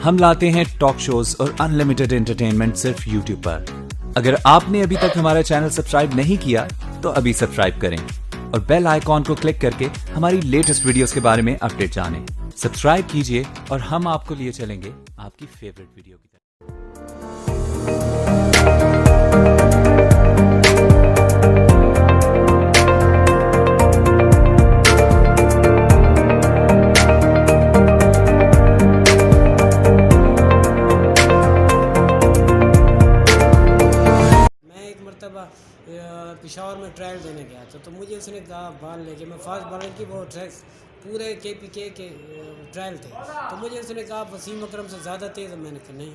ہم لاتے ہیں ٹاک شوز اور انلمیٹڈ انٹرٹینمنٹ صرف یوٹیوب پر. اگر آپ نے ابھی تک ہمارا چینل سبسکرائب نہیں کیا تو ابھی سبسکرائب کریں اور بیل آئیکن کو کلک کر کے ہماری لیٹسٹ ویڈیوز کے بارے میں اپڈیٹ جانیں. سبسکرائب کیجئے اور ہم آپ کو لیے چلیں گے آپ کی فیوریٹ ویڈیو کی طرف. پشاور میں ٹرائل دینے گیا تھا تو مجھے اس نے کہا بال لے کے میں فاسٹ بالر کی وہ ٹریکس پورے کے پی کے ٹرائل تھے تو مجھے اس نے کہا وسیم اکرم سے زیادہ تیز ہے. میں نے کہا نہیں,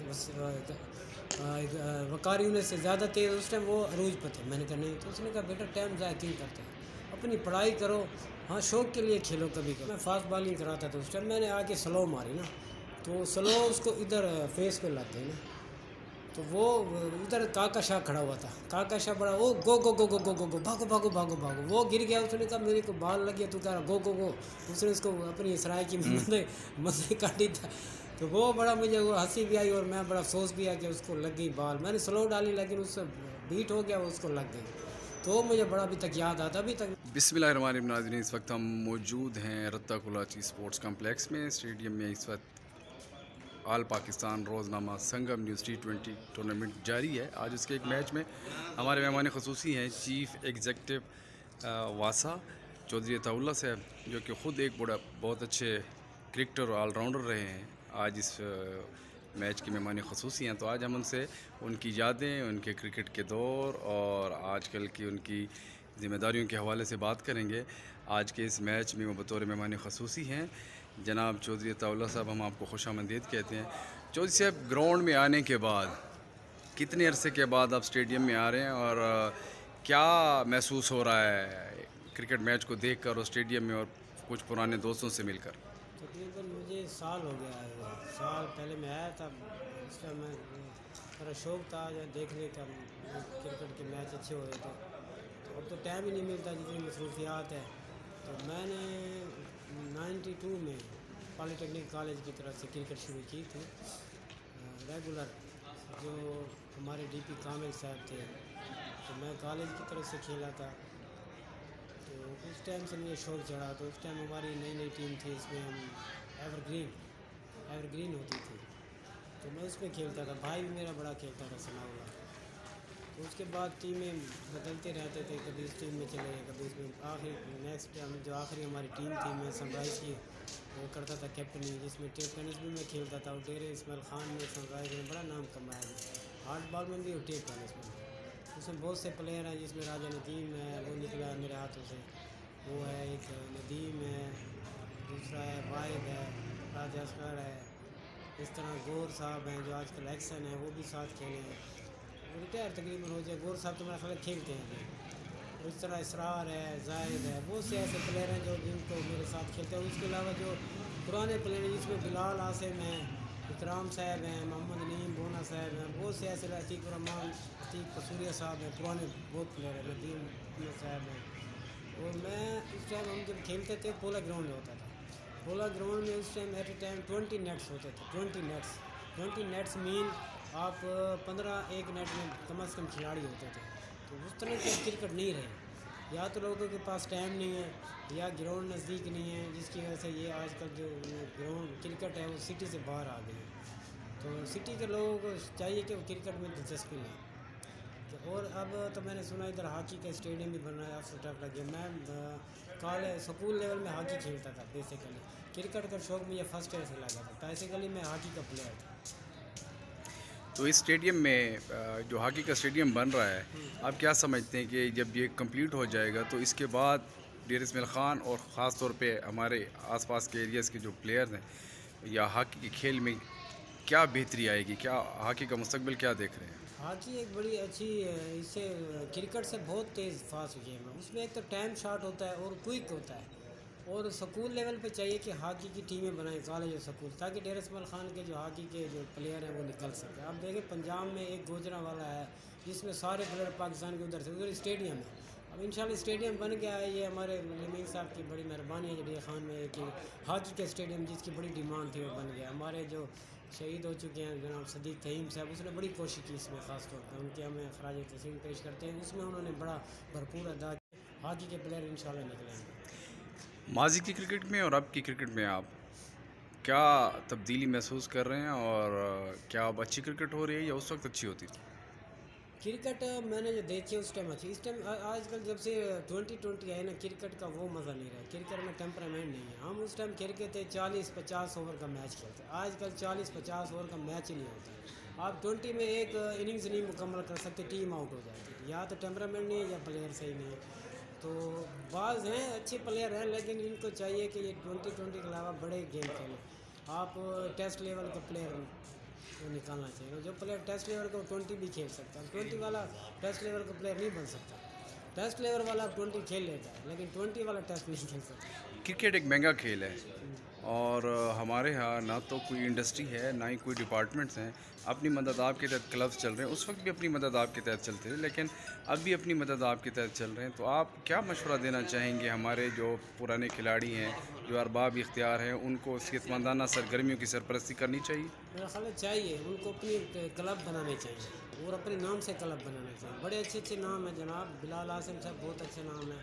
وقار یونس سے زیادہ تیز. اس ٹائم وہ عروج پہ تھے. میں نے کہا نہیں. تو اس نے کہا بیٹا ٹائم ضائع کیوں کرتے ہیں, اپنی پڑھائی کرو, ہاں شوق کے لیے کھیلو کبھی کبھی. میں فاسٹ بالنگ کراتا تھا اس ٹائم. میں نے آ کے سلو ماری نا تو سلو اس کو ادھر فیس پہ لاتے ہیں نا تو وہ ادھر کاکا شاہ کھڑا ہوا تھا. کاکا شاہ بڑا وہ گو گو گو گو گو گو گو بھاگو بھاگو بھاگو بھاگو. وہ گر گیا. اس نے کہا میرے کو بال لگ گیا تو کہہ رہا گو گو گو. اس نے اس کو اپنی اسرائیل کی مزے کاٹی تھا تو وہ بڑا مجھے وہ ہنسی بھی آئی اور میں بڑا افسوس بھی آیا کہ اس کو لگ گئی بال. میں نے سلو ڈالی لیکن اس سے بیٹ ہو گیا, وہ اس کو لگ گئی. تو مجھے بڑا ابھی تک یاد آتا ابھی تک. بسم اللہ الرحمن الرحیم. ناظرین, اس وقت ہم موجود ہیں رتا کولاچی اسپورٹس کمپلیکس میں. اسٹیڈیم میں اس وقت آل پاکستان روزنامہ سنگم نیوز T20 ٹورنامنٹ جاری ہے. آج اس کے ایک میچ میں ہمارے مہمان خصوصی ہیں چیف ایگزیکٹو واسا چودھری عطا اللہ صاحب, جو کہ خود ایک بہت اچھے کرکٹر اور آل راؤنڈر رہے ہیں. آج اس میچ کے مہمان خصوصی ہیں. تو آج ہم ان سے ان کی یادیں, ان کے کرکٹ کے دور اور آج کل کی ان کی ذمہ داریوں کے حوالے سے بات کریں گے. آج کے اس میچ میں وہ بطور مہمان خصوصی ہیں جناب چودھری عطا اللہ صاحب. ہم آپ کو خوش آمدید کہتے ہیں. چودھری صاحب, گراؤنڈ میں آنے کے بعد کتنے عرصے کے بعد آپ اسٹیڈیم میں آ رہے ہیں اور کیا محسوس ہو رہا ہے کرکٹ میچ کو دیکھ کر اور اسٹیڈیم میں اور کچھ پرانے دوستوں سے مل کر؟ تقریباً مجھے سال ہو گیا ہے. سال پہلے میں آیا تھا. اس کا میں میرا شوق تھا دیکھنے کا, کرکٹ کے میچ اچھے ہو رہے تھے. تو اب تو ٹائم ہی نہیں ملتا, جتنی مصروفیات ہے. تو میں نے 92 میں پالی ٹیکنیک کالج کی طرف سے کرکٹ شروع کی تھی ریگولر, جو ہمارے ڈی پی کامل صاحب تھے. تو میں کالج کی طرف سے کھیلا تھا. تو اس ٹائم سے مجھے شوق چڑھا. تو اس ٹائم ہماری نئی نئی ٹیم تھی, اس میں ہم ایور گرین ہوتی تھی. تو میں اس میں کھیلتا تھا. بھائی بھی میرا بڑا کھیلتا تھا ثناء اللہ. تو اس کے بعد ٹیمیں بدلتے رہتے تھے, کبھی اس ٹیم میں چلے گئے, کبھی اس میں. نیکسٹ جو آخری ہماری ٹیم تھی میں سن رائز کی وہ کرتا تھا کیپٹنی, جس میں ٹینس بھی میں کھیلتا تھا. اور ڈیرے اسماعیل خان نے سن رائز میں بڑا نام کمایا. ہارڈ بال میں بھی اور ٹیپ ٹینس میں. اس میں بہت سے پلیئر ہیں, جس میں راجہ ندیم ہے, وہ نکلا ہے میرے ہاتھوں سے. وہ ہے ایک ندیم ہے, دوسرا ہے واحد ہے, راجہ اصغر ہے. اس طرح گور صاحب ہیں جو آج کل ایکسن ہیں, وہ بھی ساتھ کھیلے ہیں. ریٹائر تقریباً ہو جائے. گور صاحب تو میرا خیال کھیلتے ہیں. اور اس طرح اسرار ہے, زاہد ہے, بہت سے ایسے پلیئر ہیں جو جن کو میرے ساتھ کھیلتے ہیں. اس کے علاوہ جو پرانے پلیئر ہیں, جس میں بلال عاصم ہیں, اکرام صاحب ہیں, محمد نعیم بونا صاحب ہیں, بہت سے ایسے, عتیق الرحمان, عتیق قصوریہ صاحب ہیں, پرانے بہت پلیئر ہیں, ندیم احمد صاحب ہیں. اور میں اس ٹائم ہم جب کھیلتے تھے پولا گراؤنڈ میں ہوتا تھا. پولا گراؤنڈ میں اس time at a time 20 nets ہوتے تھے. 20 نیٹس مین آپ 15 ایک نیٹ میں کم از کم کھلاڑی ہوتے تھے. تو اس طرح کے کرکٹ نہیں رہے. یا تو لوگوں کے پاس ٹائم نہیں ہے, یا گراؤنڈ نزدیک نہیں ہے, جس کی وجہ سے یہ آج کل جو گراؤنڈ کرکٹ ہے وہ سٹی سے باہر آ گئی ہے. تو سٹی کے لوگوں کو چاہیے کہ وہ کرکٹ میں دلچسپی لیں. اور اب تو میں نے سنا ادھر ہاکی کا اسٹیڈیم بھی بن رہا ہے, آف سٹاف لگے. میں کالج سکول لیول میں ہاکی کھیلتا تھا. بیسیکلی کرکٹ کا شوق مجھے فرسٹ ایئر سے لگا تھا. بیسیکلی میں ہاکی کا پلیئر تھا. تو اس اسٹیڈیم میں جو ہاکی کا اسٹیڈیم بن رہا ہے, آپ کیا سمجھتے ہیں کہ جب یہ کمپلیٹ ہو جائے گا تو اس کے بعد ڈیر اسماعیل خان اور خاص طور پہ ہمارے آس پاس کے ایریاز کے جو پلیئرز ہیں یا ہاکی کے کھیل میں کیا بہتری آئے گی؟ کیا ہاکی کا مستقبل کیا دیکھ رہے ہیں؟ ہاکی ایک بڑی اچھی, اس سے کرکٹ سے بہت تیز فاسٹ گیم ہے. اس میں ایک تو ٹائم شارٹ ہوتا ہے اور کوئک ہوتا ہے. اور سکول لیول پہ چاہیے کہ ہاکی کی ٹیمیں بنائیں, کالج اور سکول, تاکہ ڈیر اسماعیل خان کے جو ہاکی کے جو پلیئر ہیں وہ نکل سکیں. آپ دیکھیں پنجاب میں ایک گوجرا والا ہے, جس میں سارے پلیئر پاکستان کے ادھر سے ادھر اسٹیڈیم ہے. اب انشاءاللہ اسٹیڈیم بن گیا ہے. یہ ہمارے لمین صاحب کی بڑی مہربانی ہے, جڑی خان میں کہ ہاکی کے اسٹیڈیم جس کی بڑی ڈیمانڈ تھی وہ بن گیا. ہمارے جو شہید ہو چکے ہیں جناب صدیق تھیم صاحب، اس نے بڑی کوشش کی اس میں، خاص طور پر ان کے ہمیں خراج تحسین پیش کرتے ہیں، اس میں انہوں نے بڑا بھرپور ادا کیا. ہاکی کے پلیئر انشاءاللہ نکلیں گے. ماضی کی کرکٹ میں اور اب کی کرکٹ میں آپ کیا تبدیلی محسوس کر رہے ہیں، اور کیا اب اچھی کرکٹ ہو رہی ہے یا اس وقت اچھی ہوتی تھی؟ کرکٹ میں نے جو دیکھی اس ٹائم اچھی، اس ٹائم آج کل جب سے 2020 آئے نا، کرکٹ کا وہ مزہ نہیں رہا. کرکٹ میں ٹیمپرامنٹ نہیں ہے. ہم اس ٹائم کھیلتے تھے 40-50 اوور کا میچ کھیلتے، آج کل 40-50 اوور کا میچ ہی نہیں ہوتا. آپ 20 میں ایک اننگز نہیں مکمل کر سکتے، ٹیم آؤٹ ہو جاتی. یا تو ٹیمپرامنٹ نہیں ہے یا پلیئر صحیح نہیں ہے. تو بعض ہیں اچھے پلیئر ہیں، لیکن ان کو چاہیے کہ یہ 2020 کے علاوہ بڑے گیم کھیلیں. آپ ٹیسٹ لیول کا پلیئر نکالنا چاہیے. جو پلیئر ٹیسٹ لیول کو 20 بھی کھیل سکتا ہے، 20 والا ٹیسٹ لیول کا پلیئر نہیں بن سکتا. ٹیسٹ لیول والا 20 کھیل لیتا ہے، لیکن 20 والا ٹیسٹ نہیں کھیل سکتا. کرکٹ ایک مہنگا کھیل ہے، اور ہمارے ہاں نہ تو کوئی انڈسٹری ہے نہ ہی کوئی ڈپارٹمنٹس ہیں. اپنی مدد آپ کے تحت کلبس چل رہے ہیں، اس وقت بھی اپنی مدد آپ کے تحت چلتے تھے، لیکن اب بھی اپنی مدد آپ کے تحت چل رہے ہیں. تو آپ کیا مشورہ دینا چاہیں گے ہمارے جو پرانے کھلاڑی ہیں، جو ارباب اختیار ہیں، ان کو صحت مندانہ سرگرمیوں کی سرپرستی کرنی چاہیے؟ میرا خیال ہے چاہیے ان کو اپنی کلب بنانے چاہیے، اور اپنے نام سے کلب بنانا چاہیے. بڑے اچھے اچھے نام ہیں جناب. بلال عاصم صاحب بہت اچھا نام ہے.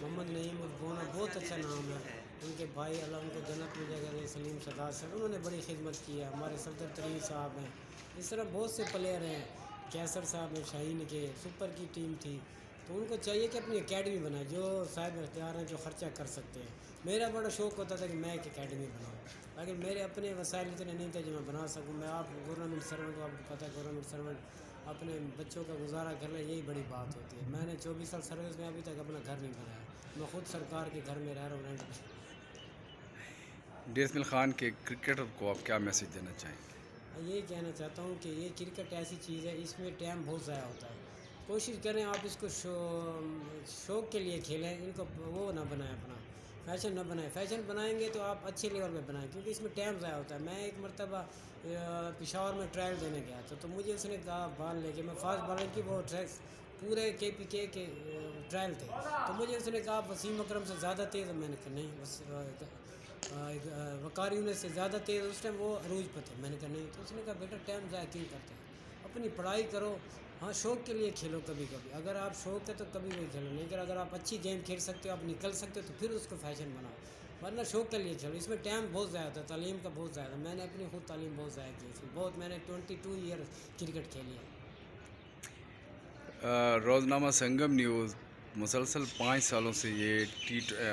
محمد نعیم البونا بہت اچھا نام ہے. ان کے بھائی اللہ ان کو جنت میں جگہ دے، سلیم سردار صاحب انہوں نے بڑی خدمت کی ہے. ہمارے صفدر ترین صاحب ہیں. اس طرح بہت سے پلیئر ہیں. کیسر صاحب ہیں شاہین کے، سپر کی ٹیم تھی. تو ان کو چاہیے کہ اپنی اکیڈمی بنائے، جو صاحب اختیار ہیں جو خرچہ کر سکتے ہیں. میرا بڑا شوق ہوتا تھا کہ میں ایک اکیڈمی بناؤں، لیکن میرے اپنے وسائل اتنے نہیں تھے جو میں بنا سکوں. میں آپ گورنمنٹ سرونٹ، آپ کو پتہ ہے گورنمنٹ سرونٹ اپنے بچوں کا گزارا کرنا یہی بڑی بات ہوتی ہے. میں نے 24 سال سروس میں ابھی تک اپنا گھر نہیں بنایا. میں خود سرکار کے گھر میں رہ رہا ہوں رینٹ پہ. ڈیسمل خان کے کرکٹر کو آپ کیا میسج دینا چاہیں گے؟ یہی کہنا چاہتا ہوں کہ یہ کرکٹ ایسی چیز ہے، اس میں ٹائم بہت ضائع ہوتا ہے. کوشش کریں آپ اس کو شوق کے لیے کھیلیں. ان کو وہ نہ بنائیں، اپنا فیشن نہ بنائیں. فیشن بنائیں گے تو آپ اچھے لیول پہ بنائیں، کیونکہ اس میں ٹائم ضائع ہوتا ہے. میں ایک مرتبہ پشاور میں ٹرائل دینے گیا تھا، تو مجھے اس نے کہا بال لے کے، میں فاسٹ بالر کی وہ ٹریکس پورے KPK کے ٹرائل تھے، تو مجھے اس نے کہا وسیم اکرم سے زیادہ تیز. میں نے کہا نہیں، وقار یونس سے زیادہ تیز. اس ٹائم وہ عروج پہ تھے. میں نے کہا نہیں. تو اس نے کہا بیٹا ٹائم ضائع کیوں کرتے ہیں، اپنی پڑھائی کرو. ہاں شوق کے لیے کھیلو کبھی کبھی، اگر آپ شوق ہے تو کبھی بھی کھیلو. نہیں کہ اگر آپ اچھی گیم کھیل سکتے ہو، آپ نکل سکتے ہو، تو پھر اس کو فیشن بناؤ، ورنہ شوق کے لیے کھیلو. اس میں ٹائم بہت ضائع ہوتا ہے، تعلیم کا بہت ضائع ہے. میں نے اپنی خود تعلیم بہت ضائع کی اس میں بہت. میں نے 22 ایئر کرکٹ کھیلی ہے. روزنامہ سنگم نیوز مسلسل 5 سالوں سے یہ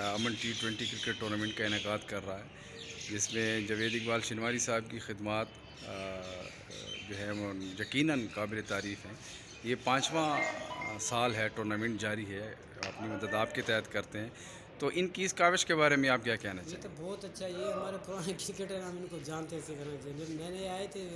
امن T20 کرکٹ ٹورنامنٹ کا انعقاد کر رہا ہے، جس میں جاوید اقبال شنواری صاحب کی خدمات جو ہے وہ یقیناً قابل تعریف ہیں. یہ 5واں سال ہے ٹورنامنٹ جاری ہے، اپنی مدد آپ کے تحت کرتے ہیں. تو ان کی اس کاوش کے بارے میں آپ کیا کہنا یہ چاہیں؟ تو بہت اچھا. یہ ہمارے پرانے کرکٹر ہم ان کو جانتے تھے. جب میں نے آئے تھے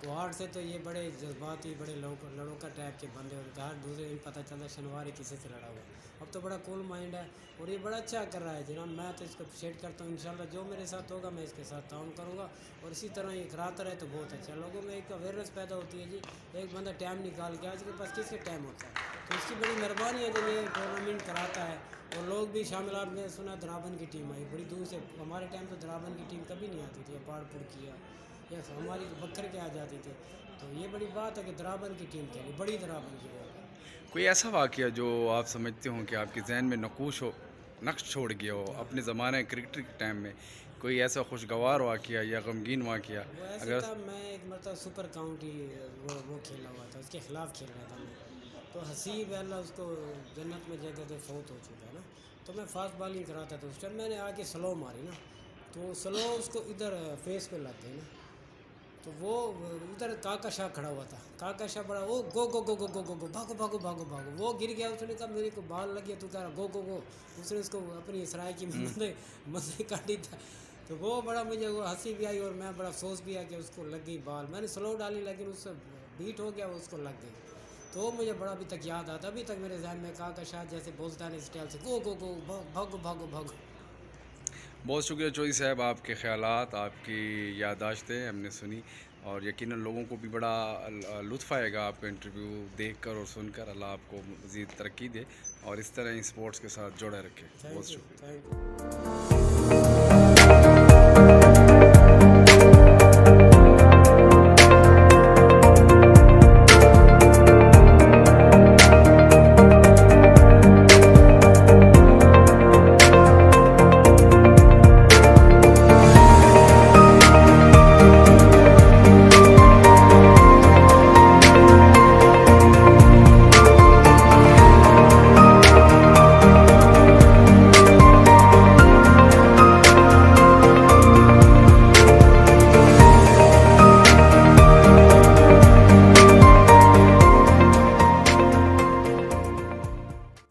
کوہاٹ سے، تو یہ بڑے جذباتی، بڑے لڑوکا ٹائپ کے بندے ہوتے. ہر دوسرے دن پتہ چلتا شنواری کسی سے لڑا ہوا. اب تو بڑا کول مائنڈ ہے، اور یہ بڑا اچھا کر رہا ہے جناب. میں تو اس کو اپریشیٹ کرتا ہوں. انشاءاللہ جو میرے ساتھ ہوگا میں اس کے ساتھ تعاون کروں گا، اور اسی طرح یہ کراتا رہے تو بہت اچھا. لوگوں میں ایک اویئرنیس پیدا ہوتی ہے. جی ایک بندہ ٹائم نکال کے، آج کے پاس کس کے ٹائم ہوتا ہے، تو اس کی بڑی مہربانی ہے جو یہ ٹورنامنٹ کراتا ہے. اور لوگ بھی شامل. آپ نے سنا درابن کی ٹیم آئی بڑی دور سے. ہمارے ٹائم تو درابن کی ٹیم کبھی نہیں آتی تھی، پہاڑ پور کی یا ہماری بکر کے آ جاتی تھی. تو یہ بڑی بات ہے کہ درابن کی ٹیم کھیلی، بڑی درابن کی. کوئی ایسا واقعہ جو آپ سمجھتے ہوں کہ آپ کے ذہن میں نقش چھوڑ گیا ہو اپنے زمانہ کرکٹر کے ٹائم میں، کوئی ایسا خوشگوار واقعہ یا غمگین واقعہ؟ وہ ایسا اگر تھا، میں ایک مرتبہ سپر کاؤنٹی وہ کھیلا ہوا تھا، اس کے خلاف کھیل رہا تھا میں. تو حسیب اللہ اس کو جنت میں جگہ دے، فوت ہو چکا ہے نا. تو میں فاسٹ بالنگ کراتا تھا اس ٹائم. میں نے آ کے سلو ماری نا، تو سلو اس کو ادھر فیس پہ لگ گئی نا. تو وہ ادھر کاکا شاہ کھڑا ہوا تھا. کاکا شاہ بڑا وہ گو گو گو گو گو گو گو بھاگو بھاگو بھاگو بھاگو. وہ گر گیا. اس نے کہا میرے کو بال لگ گیا، تو کہہ رہا گو گو گو. اس نے اس کو اپنی سرائے کی مزے کاٹی تھا. تو وہ بڑا مجھے وہ ہنسی بھی آئی، اور میں بڑا افسوس بھی آیا کہ اس کو لگ گئی بال. میں نے سلو ڈالی لیکن اس سے بیٹ ہو گیا، وہ اس کو لگ گئی. تو مجھے بڑا ابھی تک یاد آتا، ابھی تک میرے ذہن میں کاکا شاہ جیسے بولتا ہے اسٹائل سے گو گو گو بھاگو بھاگو بھاگو. بہت شکریہ چودھری صاحب، آپ کے خیالات، آپ کی یادداشتیں ہم نے سنی، اور یقیناً لوگوں کو بھی بڑا لطف آئے گا آپ کا انٹرویو دیکھ کر اور سن کر. اللہ آپ کو مزید ترقی دے اور اس طرح اسپورٹس کے ساتھ جوڑے رکھے. بہت شکریہ. Thank you.